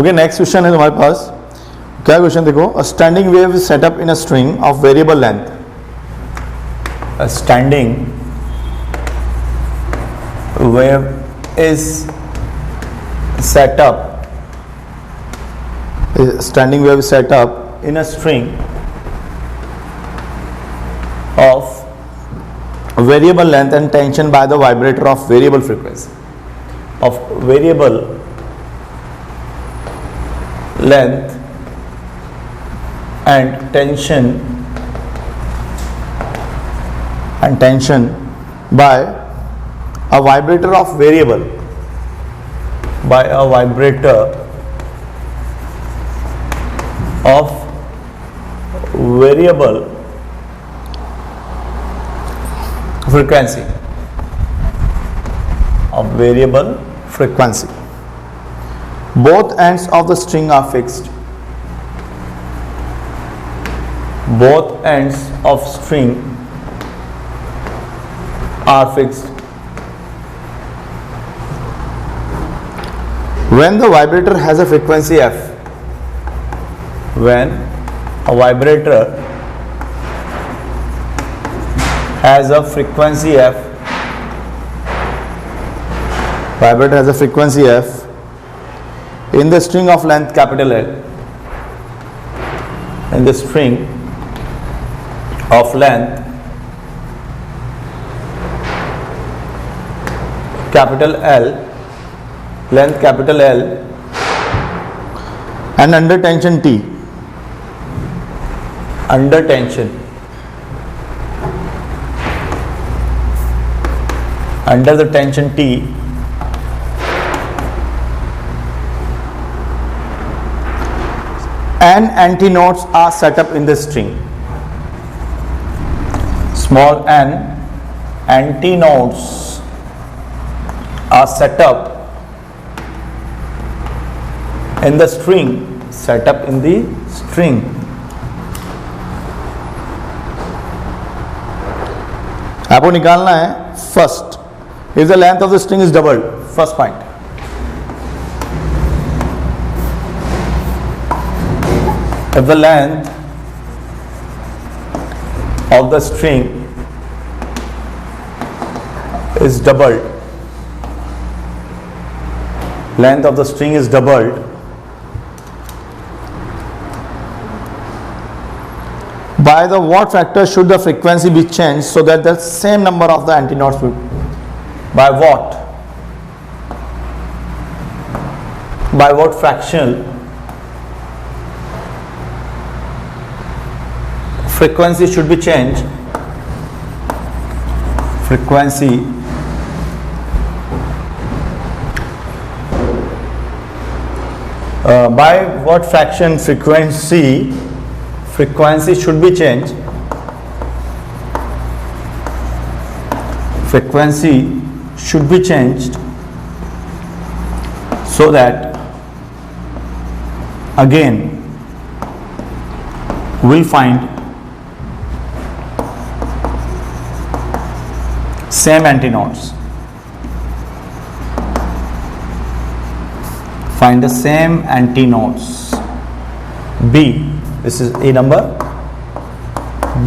Okay, next question है तुम्हारे पास. क्या क्वेश्चन देखो. A standing wave is set up in a string of variable length. A standing wave is set up standing wave is set up in a string of variable length and tension by the vibrator of variable frequency. Of variable length and tension by a vibrator of variable frequency. Both ends of the string are fixed. When the vibrator has a frequency f, vibrator has a frequency f in the string of length capital L, length capital L and under tension T. Under the tension T, n antinodes are set up in the string. Small n antinodes are set up in the string. आपको निकालना है first, if the length of the string is doubled. First point, if the length of the string is doubled, by the what factor should the frequency be changed so that the same number of the antinodes will, by what fraction frequency should be changed, by what fraction frequency should be changed, so that again we'll find same antinodes. Find the same antinodes. B. This is A number. B.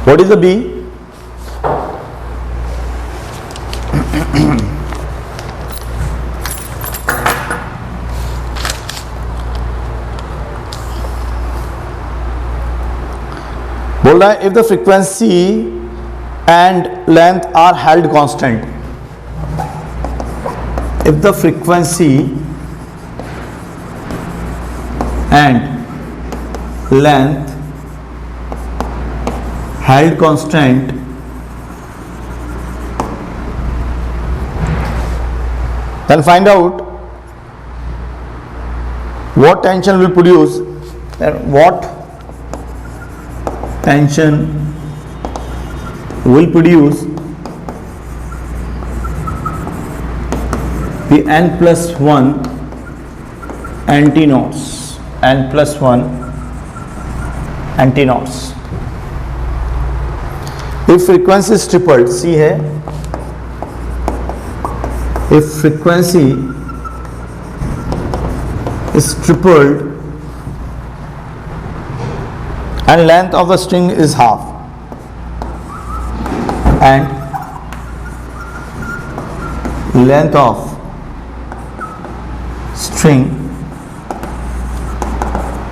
What is the B? बोल रहा है if the frequency and length are held constant. If the frequency and length held constant, then find out what tension will produce, and what tension will produce the n plus 1 antinodes. If frequency is tripled, C है if frequency is tripled and length of the string is half, and length of string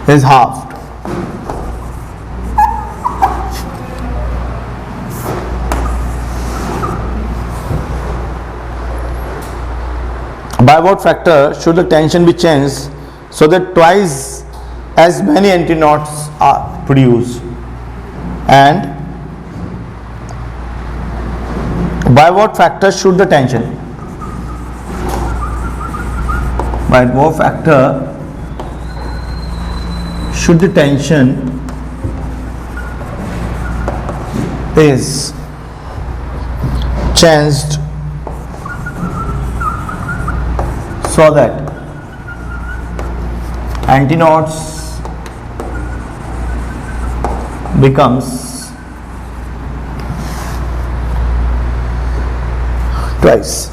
is halved, by what factor should the tension be changed so that twice as many antinoughts are produced, and by what factor should the tension, by what factor should the tension is changed so that antinoughts becomes twice,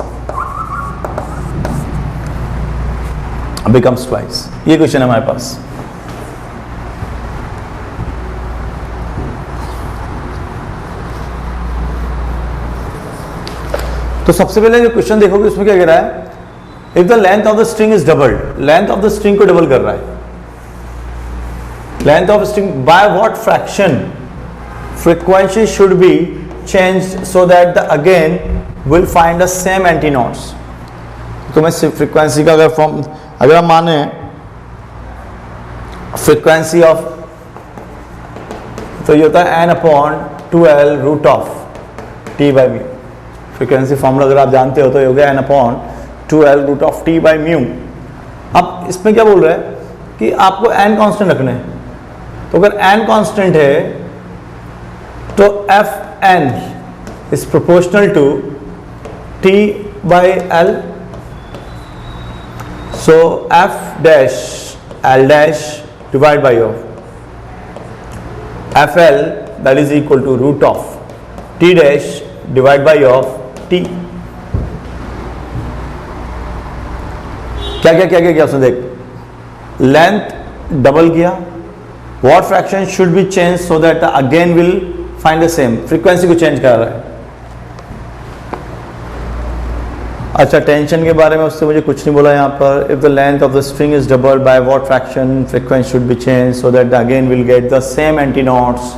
ये question है हमारे पास। तो सबसे पहले जो question देखोगे उसमें क्या कह रहा है, if the length of the string is doubled, length of the string को डबल कर रहा है, length of string by what fraction frequency should be changed so that the again will find the same antinodes. तो मैं frequency का अगर हम माने फ्रीक्वेंसी ऑफ, तो ये होता है n/2l root of t by mu. Frequency formula अगर आप जानते हो तो ये हो गया n/2l root of t by mu. अब इसमें क्या बोल रहा है कि आपको n कांस्टेंट रखना है, तो अगर n कांस्टेंट है तो fn is proportional to t by l, so f dash l dash divided by of fl, that is equal to root of t dash divided by of t। क्या क्या क्या क्या क्या उसने देख, लेंथ डबल किया, what fraction should be change so that again will find the same, frequency को change कर रहा है। अच्छा, टेंशन के बारे में उससे मुझे कुछ नहीं बोला यहाँ पर। If the length of the string is double by what fraction frequency should be change so that again will get the same antinodes.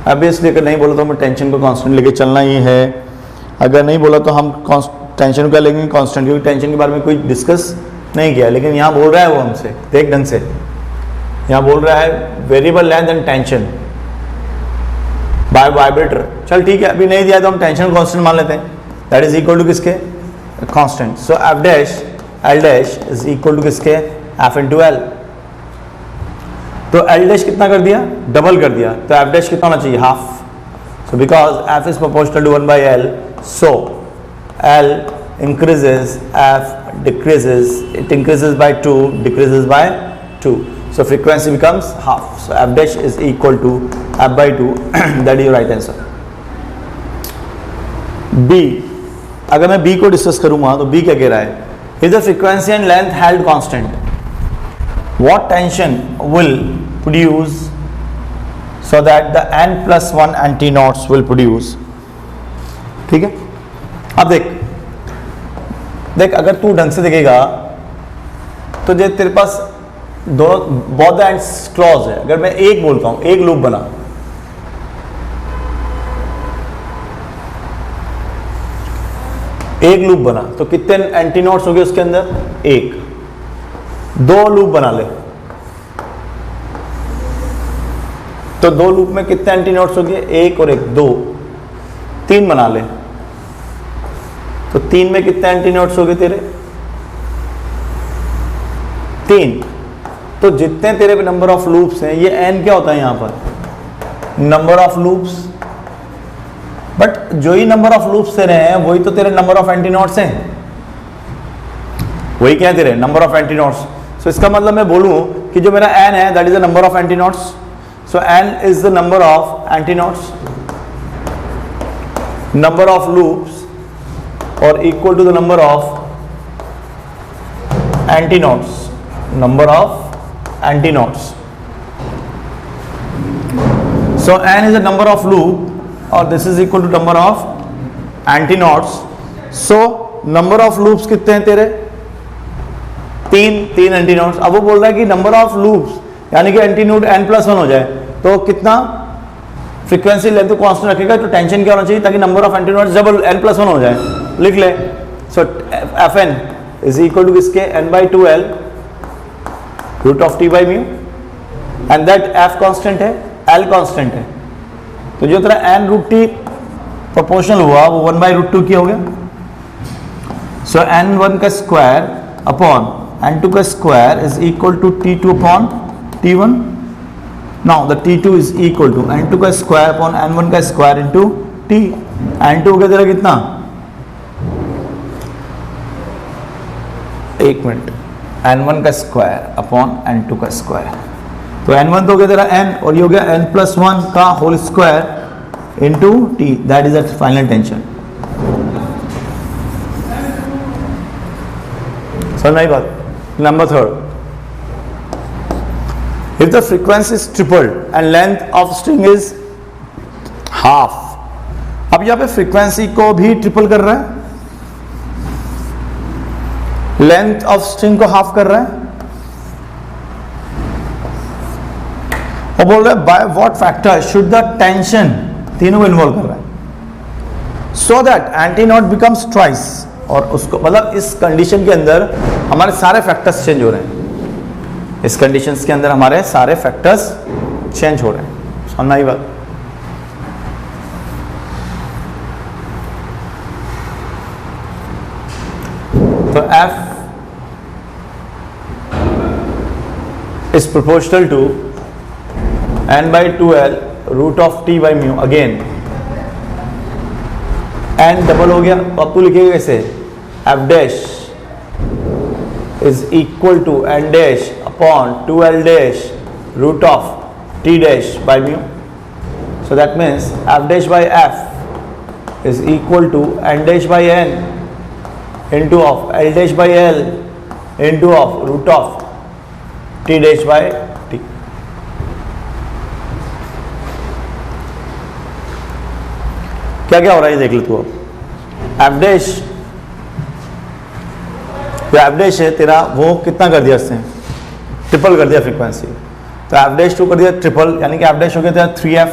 Obviously अगर नहीं बोला तो हमें टेंशन को कांस्टेंट लेके चलना ही है, अगर नहीं बोला तो हम टेंशन का लेंगे कांस्टेंट, क्योंकि टेंशन के बारे में कोई डिस्कस नहीं किया। लेकिन यहाँ बोल रहा है वो हमसे, देख ढंग से, यहाँ बोल रहा है variable length and tension by vibrator. चल ठीक है, अभी नहीं दिया तो हम टेंशन कांस्टेंट मान लेते हैं, दैट इज इक्वल टू किसके, constant. So F dash L dash is equal to किसके, एफ इनटू एल। तो एल डैश कितना कर दिया, डबल कर दिया, तो एफ डैश कितना होना चाहिए, half. So because F is proportional to 1/l, so L increases, F decreases, it increases by 2, decreases by 2, so frequency becomes half, so F dash is equal to F by 2 that is your right answer। B, अगर मैं B को discuss करूंगा तो B क्या कह रहा है, if the frequency and length held constant, what tension will produce so that the n+1 antinodes will produce। ठीक है, अब देख अगर तू ढंग से देखेगा तो जो तेरे पास दोनों बोथ एंड्स क्लॉज है। अगर मैं एक बोलता हूं, एक लूप बना, एक लूप बना तो कितने एंटीनोड्स हो गए उसके अंदर, एक। दो लूप बना ले तो दो लूप में कितने एंटीनोड्स हो गए, एक और एक, दो। तीन बना ले तो तीन में कितने एंटीनोड्स हो गए तेरे, तीन। तो जितने तेरे नंबर ऑफ लूप्स हैं, ये n क्या होता है यहां पर, नंबर ऑफ लूप्स, बट जो ही नंबर ऑफ लूप्स तेरे हैं वही तो तेरे नंबर ऑफ एंटीनोड्स हैं, वही क्या है तेरे नंबर ऑफ एंटीनोड्स। सो इसका मतलब मैं बोलूं कि जो मेरा n है that is the number of antinodes, so n is the number of antinodes, number of loops और equal to the number of antinodes, number of antinodes. So n is the number of loop or this is equal to number of antinodes. So number of loops कितने हैं तेरे? तीन antinodes. अब वो बोल रहा है कि नंबर ऑफ लूप्स यानी कि एंटीनोड n+1 हो जाए तो कितना फ्रीक्वेंसी लेंथ को कांस्टेंट रखेगा. तो टेंशन क्या होना चाहिए ताकि नंबर ऑफ एंटीनोड्स जब n+1 हो जाए. लिख ले. So fn is equal to किसके? n/2l root of t by mu and that f constant है, l कांस्टेंट है. तो जो तेरा n√t प्रोपोर्शनल हुआ वो 1/√2 की हो गया. सो n1 का स्क्वायर अपॉन n2 का square is equal to t2 upon t1. Now the t2 is equal to n2 का स्क्वायर अपॉन n1 का स्क्वायर इनटू t. n2 का तेरा कितना? एक मिनट. n1 का स्क्वायर अपॉन n2 का स्क्वायर. तो n1 तो हो गया तेरा n और ये हो गया n+1 का whole square into t. That is the final tension. समझ में आई बात? Number 3. If the frequency is tripled and length of string is half. अब यहाँ पे फ्रीक्वेंसी को भी ट्रिपल कर रहा है, लेंथ ऑफ स्ट्रिंग को हाफ कर रहा है और बोल रहा है by what factor should the tension, तीनों को इन्वॉल्व कर रहा है, so that antinode becomes twice. और उसको मतलब इस कंडीशन के अंदर हमारे सारे फैक्टर्स चेंज हो रहे हैं. इस कंडीशंस के अंदर हमारे सारे फैक्टर्स चेंज हो रहे हैं. समझना ही बात? तो f is proportional to n/2l root of t by mu. Again n double हो गया तो अब तू लिखेगा कैसे? f dash is equal to n dash upon 2l dash root of t dash by mu. So that means f dash by f is equal to n dash by n into of l dash by l into of root of t dash by t. क्या क्या हो रहा है देख ले तू. अब f dash जो f डैश है तेरा वो कितना कर दिया इसने? ट्रिपल कर दिया फ्रीक्वेंसी. तो f डैश 2 कर दिया ट्रिपल यानी कि f डैश हो गया तेरा 3f.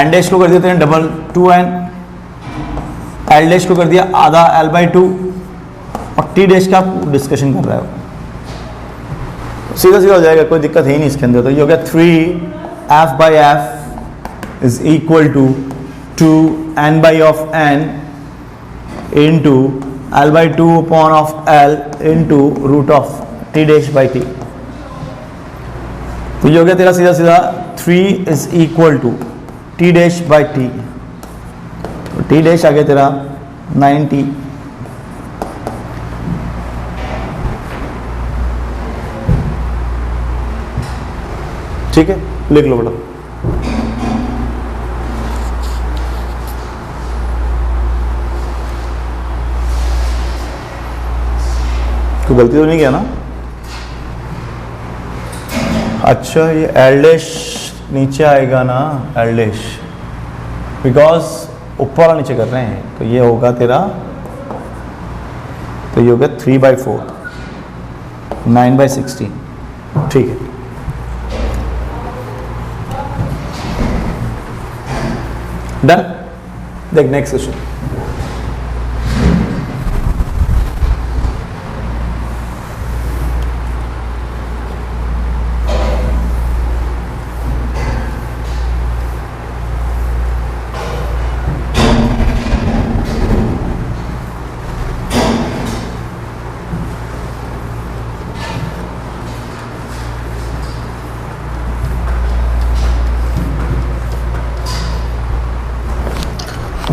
n डैश को कर दिया तेरा डबल 2n. l डैश को कर दिया आधा l/2 और t डैश का डिस्कशन कर रहा है. सीधा सीधा हो जाएगा, कोई दिक्कत है ही नहीं इसके अंदर. तो ये हो गया 3f/f is equal to 2n/n into l/2 upon of l into root of t dash by t. तो ये हो गया तेरा सीधा सीधा 3 is equal to t dash by t. तो t dash आ गया तेरा 90. ठीक है, लिख लो बेटा. तो गलती तो नहीं किया ना? अच्छा ये एल डैश नीचे आएगा ना, एल डैश बिकॉज ऊपर वाला नीचे कर रहे हैं. तो ये होगा तेरा, तो ये होगा 3/4 9/16. ठीक है. डन. देख नेक्स्ट क्वेश्चन.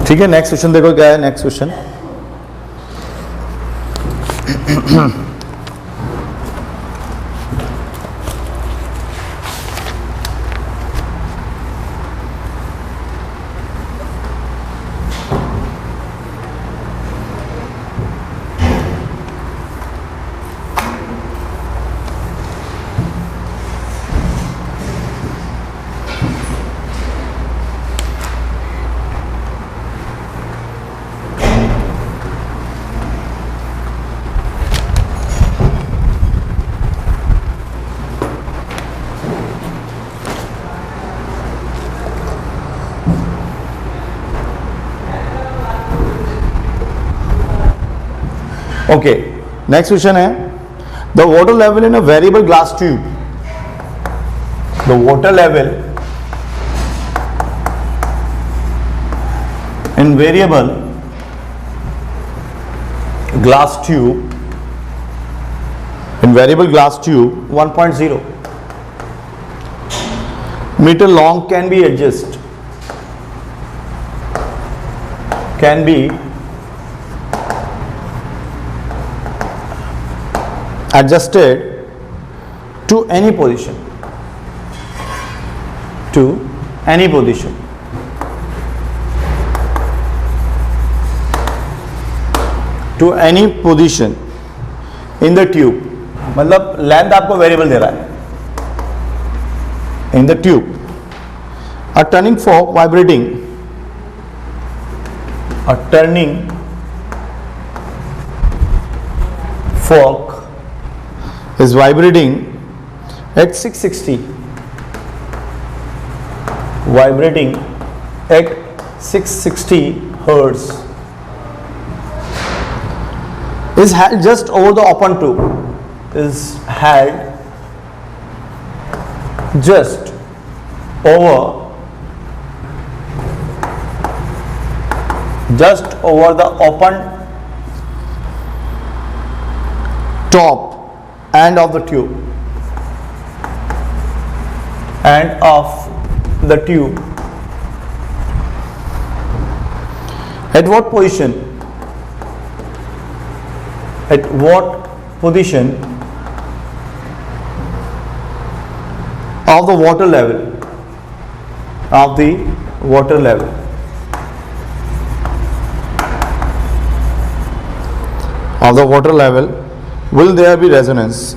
ठीक है, नेक्स्ट क्वेश्चन देखो क्या है. Next question okay, next question है the water level in a variable glass tube. The water level in variable glass tube, in variable glass tube 1.0 meter long can be adjusted to any position, to any position in the tube. मतलब length आपको variable दे रहा है. in the tube, a turning fork vibrating is vibrating at 660 hertz, is held just over the open tube, just over the open top end of the tube, at what position of the water level will there be resonance?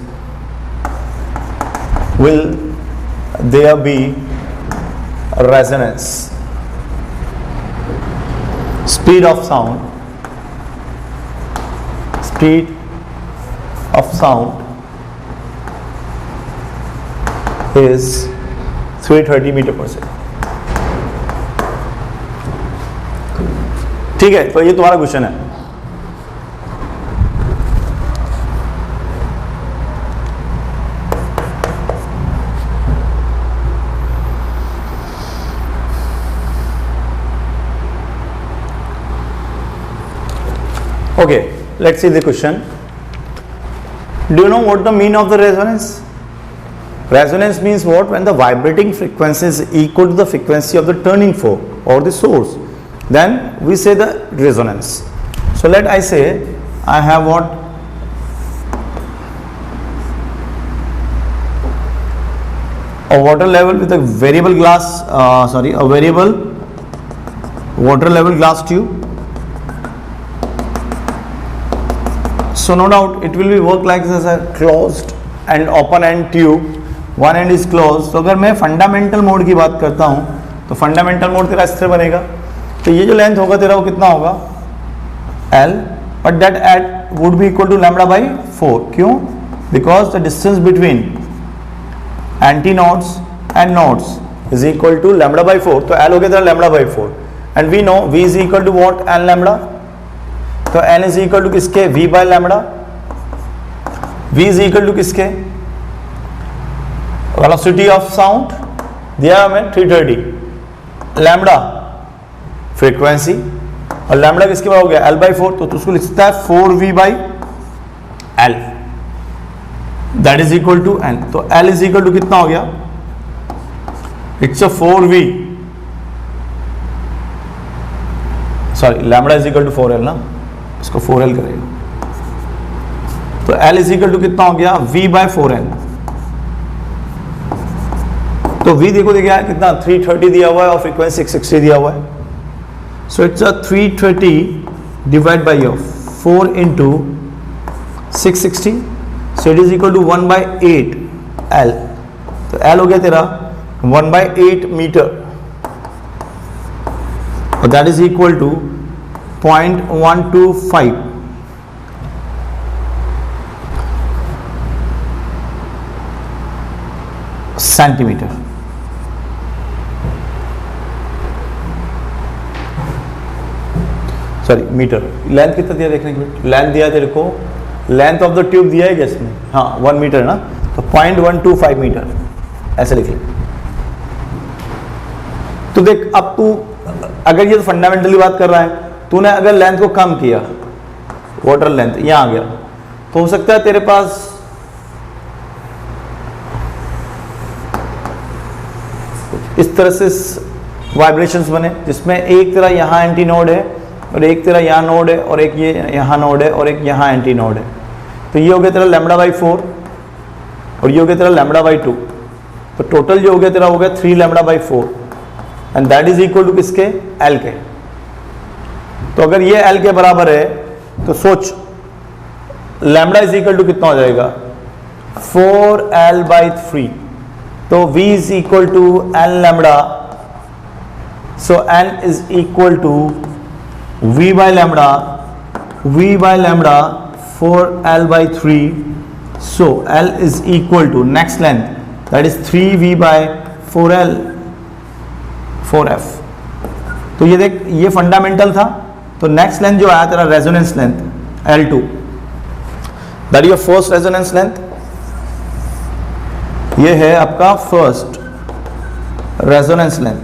Speed of sound is 330 metre पर second. ठीक है, तो ये तुम्हारा question है. Okay, let's see the question. Do you know what the mean of the resonance? Resonance means what? When the vibrating frequency is equal to the frequency of the turning fork or the source, then we say the resonance. So let I say I have what? A water level with a variable variable water level glass tube. So no doubt it will be work like this, a closed and open end tube. One end is closed. तो अगर मैं fundamental mode की बात करता हूँ तो fundamental mode तेरा इस तरह बनेगा. तो ये जो लेंथ होगा तेरा वो कितना होगा? L, but that at would be equal to lambda by 4. क्यों? Because the distance between antinodes and nodes is equal to lambda by 4. तो L हो गया तेरा lambda by 4. And we know V is equal to what? N lambda. तो N is equal to किसके? V by lambda. V is equal to किसके? Velocity of sound दिया हमें 330, lambda frequency और लैम्बडा किसके बाद हो गया? L by 4. तो उसको लिख सकता है 4V by L, that is equal to N. तो L इज इक्वल टू कितना हो गया? It's a 4V, sorry lambda is equal to 4L ना, इसको 4L करेगा. तो L इज इक्वल टू कितना हो गया? V by 4L. तो V देखो दिया है कितना? 330 दिया हुआ है और फ्रीक्वेंसी 660 दिया हुआ है. So it's a 330 divide by 4 into 660. So it is equal to 1/8 L. तो L हो गया तेरा 1/8 मीटर और that is equal to 0.125 centimetre. Sorry metre, length कितना दिया देखने के लिए, लेंथ दिया तेरे को, लेंथ ऑफ द ट्यूब दिया है क्या इसमें, हाँ 1 मीटर ना, तो 0.125 मीटर ऐसे लिख ले। तो देख अब तू अगर ये तो फंडामेंटली बात कर रहा है, तूने अगर लेंथ को कम किया, वाटर लेंथ यहां आ गया, तो हो सकता है तेरे पास इस तरह से वाइब्रेशंस बने, जिसमें एक तेरा यहाँ एंटी नोड है और एक तेरा यहाँ नोड है और एक ये यहाँ नोड है और एक यहाँ एंटी नोड है। तो ये हो गया तेरा λ/4 और ये हो गया तेरा λ/2, तो टोटल जो हो गया तेरा हो गया 3 λ/4 and that is equal to किसके, L के। तो अगर ये L के बराबर है तो सोच लैम्बडा इज इक्वल टू कितना हो जाएगा, 4L/3, तो V is equal to L lambda, so L is equal to V by lambda 4L/3, so L is equal to next length, that is 3V/4L 4F। तो ये देख ये fundamental था, तो नेक्स्ट लेंथ जो आया तेरा resonance length L2, that is your first resonance length, ये है आपका फर्स्ट रेजोनेंस लेंथ।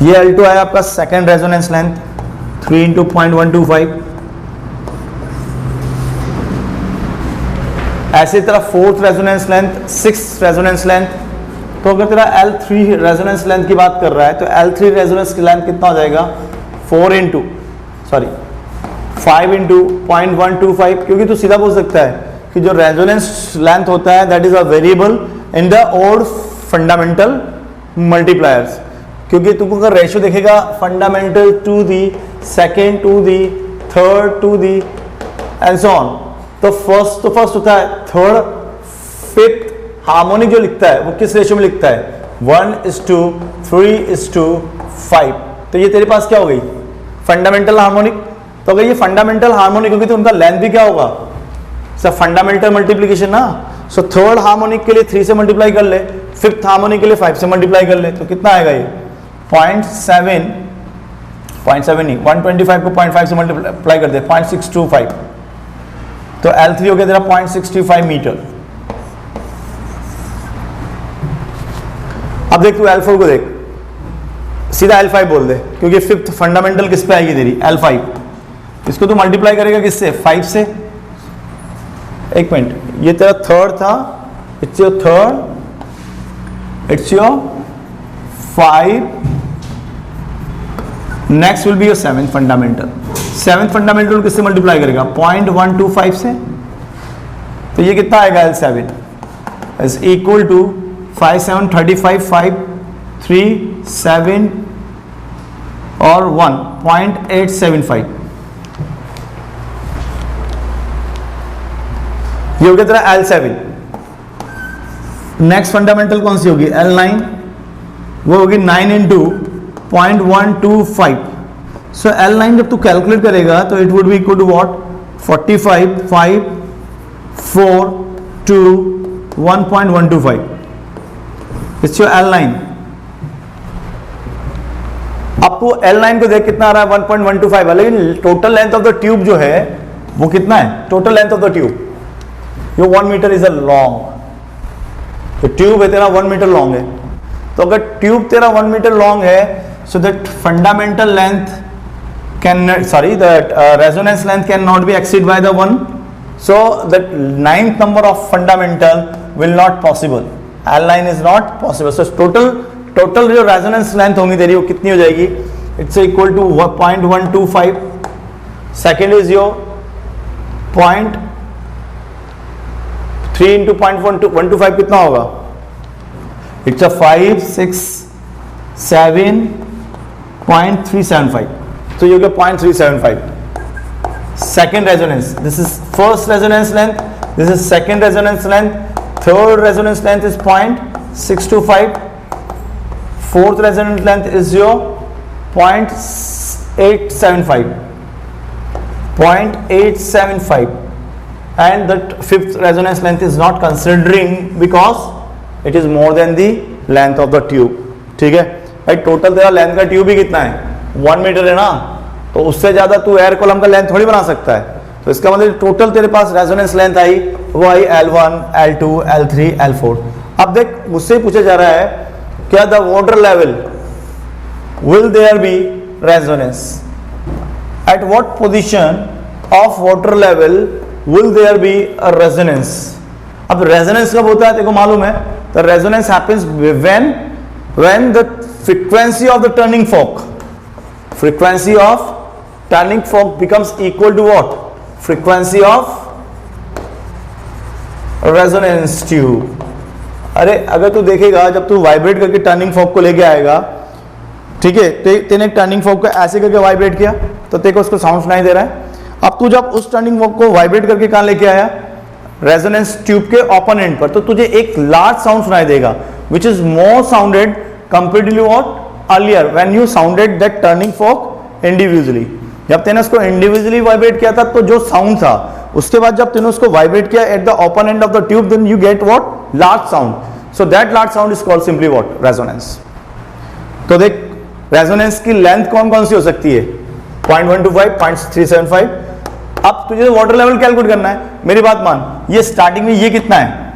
ये L2 आया आपका सेकेंड रेजोनेंस लेंथ 3 × 0.125। ऐसे तरह fourth resonance length, sixth resonance length. तो अगर तेरा L3 रेजोनेंस लेंथ की बात कर रहा है तो L3 रेजोनेंस की लेंथ कितना हो जाएगा, 5 × 0.125, क्योंकि तू सीधा बोल सकता है कि जो रेजोनेंस लेंथ होता है that is a variable in the odd fundamental multipliers, क्योंकि तुमको अगर रेशियो देखेगा fundamental to the second to the third to the and so on, तो फर्स्ट होता है, थर्ड फिफ्थ हार्मोनिक जो लिखता है वो किस रेशियो में लिखता है, 1:3:5। तो ये तेरे पास क्या हो गई, फंडामेंटल हार्मोनिक। तो अगर ये फंडामेंटल हार्मोनिक होगी तो उनका लेंथ भी क्या होगा, सर फंडामेंटल मल्टीप्लीकेशन ना। सो थर्ड हार्मोनिक के लिए 3 से मल्टीप्लाई कर ले, फिफ्थ हार्मोनिक के लिए 5 से मल्टीप्लाई कर ले, तो कितना आएगा ये 0.7 नहीं, 125 को 0.5 से मल्टीप्लाई कर दे 0.625, तो L3 हो गया तेरा 0.65 मीटर। अब देख तू L4 को देख, सीधा L5 बोल दे, क्योंकि फिफ्थ फंडामेंटल किस पे आएगी तेरी, L5। इसको तू मल्टीप्लाई करेगा किससे, 5 से। एक मिनट, ये तेरा थर्ड था, it's your third, it's your 5, next will be your seventh fundamental. Seventh fundamental किससे मल्टीप्लाई करेगा, 0.125 से। तो ये कितना आएगा, L7 इज इक्वल टू 5 7 35 5 3 7 और 1.875। ये हो गया तेरा L7। नेक्स्ट फंडामेंटल कौन सी होगी, L9, वो होगी 9 × 0.125। सो L9 जब तू कैलकुलेट करेगा तो it would be equal to what, 45 5 4 2 1.125। It's your L9। अब तू L9 को देख कितना आ रहा है, 1.125 है, लेकिन total length of the tube जो है वो कितना है, total length of the tube यो 1 मीटर इज अ लॉन्ग। तो ट्यूब है तेरा 1 मीटर लॉन्ग है, तो अगर ट्यूब तेरा 1 मीटर लॉन्ग है, so that fundamental length that resonance length cannot be exceed by the 1, so that 9th number of fundamental will not possible, L9 is not possible। so total जो resonance length होगी तेरी वो कितनी हो जाएगी, it's equal to 0.125। second is your 0.3 × 0.125 कितना होगा, it's a 5 6 7.375। तो ये हो गया 0.375। Second resonance, this is first resonance length, this is second resonance length, third resonance length is 0.625, fourth resonance length is your 0.875 and that fifth resonance length is not considering because it is more than the length of the tube। ठीक है, भाई total तेरा length का tube ही कितना है 1 metre है ना, तो उससे ज्यादा तू एयर कॉलम का लेंथ थोड़ी बना सकता है। तो इसका मतलब टोटल तेरे पास रेजोनेंस लेंथ आई वो आई L1, L2, L3, L4। अब देख मुझसे पूछा जा रहा है क्या the water level will there be resonance, at what position of water level will there be a resonance. अब रेजोनेंस कब होता है तेरे को मालूम है, the resonance happens when the frequency of the turning fork, frequency of turning fork becomes equal to what? Frequency of resonance tube। अरे अगर तू देखेगा जब तू वाइब्रेट करके टर्निंग फोर्क को लेके आएगा, ठीक है, तेने टर्निंग फोर्क को ऐसे करके वाइब्रेट किया तो तेरे को उसको साउंड सुनाई दे रहा है। अब तू जब उस टर्निंग फोर्क को वाइब्रेट करके कहां लेके आया, रेजोनेंस ट्यूब के ओपन एंड पर, तो तुझे एक लार्ज साउंड सुनाई देगा which is more sounded comparatively what earlier when you sounded that turning fork individually। जब तूने उसको इंडिविजुअली वाइब्रेट किया था तो जो साउंड था, उसके बाद जब तूने उसको वाइब्रेट किया at the open end of the tube, then you get what large sound. So that large sound is called simply what resonance. तो देख रेजोनेंस की लेंथ कौन कौन सी हो सकती है, 0.125, 0.375। अब तुझे वाटर लेवल कैलकुलेट करना है, मेरी बात मान, ये स्टार्टिंग में ये कितना है,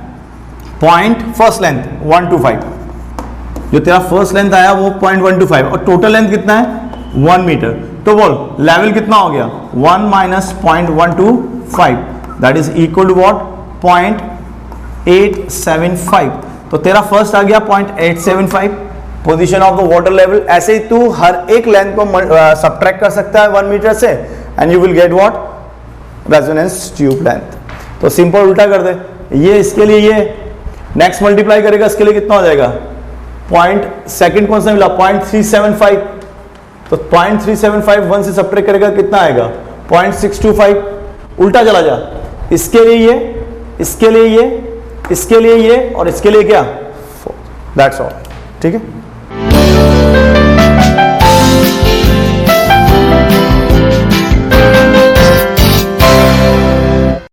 पॉइंट फर्स्ट लेंथ 125, जो तेरा फर्स्ट लेंथ आया वो 0.125 और टोटल लेंथ कितना है 1 मीटर। तो बोल लेवल कितना हो गया 1 minus 0.125 that is equal to what 0.875। तो तेरा फर्स्ट आ गया 0.875 position of the water level. ऐसे ही तू हर एक लेंथ को सब्ट्रैक्ट कर सकता है 1 मीटर से and you will get what resonance tube length. तो सिंपल उल्टा कर दे, ये इसके लिए ये नेक्स्ट मल्टीप्लाई करेगा, इसके लिए कितना हो जाएगा सेकंड कौन सा मिला 0.375, तो 0.375 1 से सब्ट्रैक्ट करेगा कितना आएगा 0.625। उल्टा चला जा, इसके लिए ये, इसके लिए ये, इसके लिए ये और इसके लिए क्या, दैट्स ऑल। ठीक है।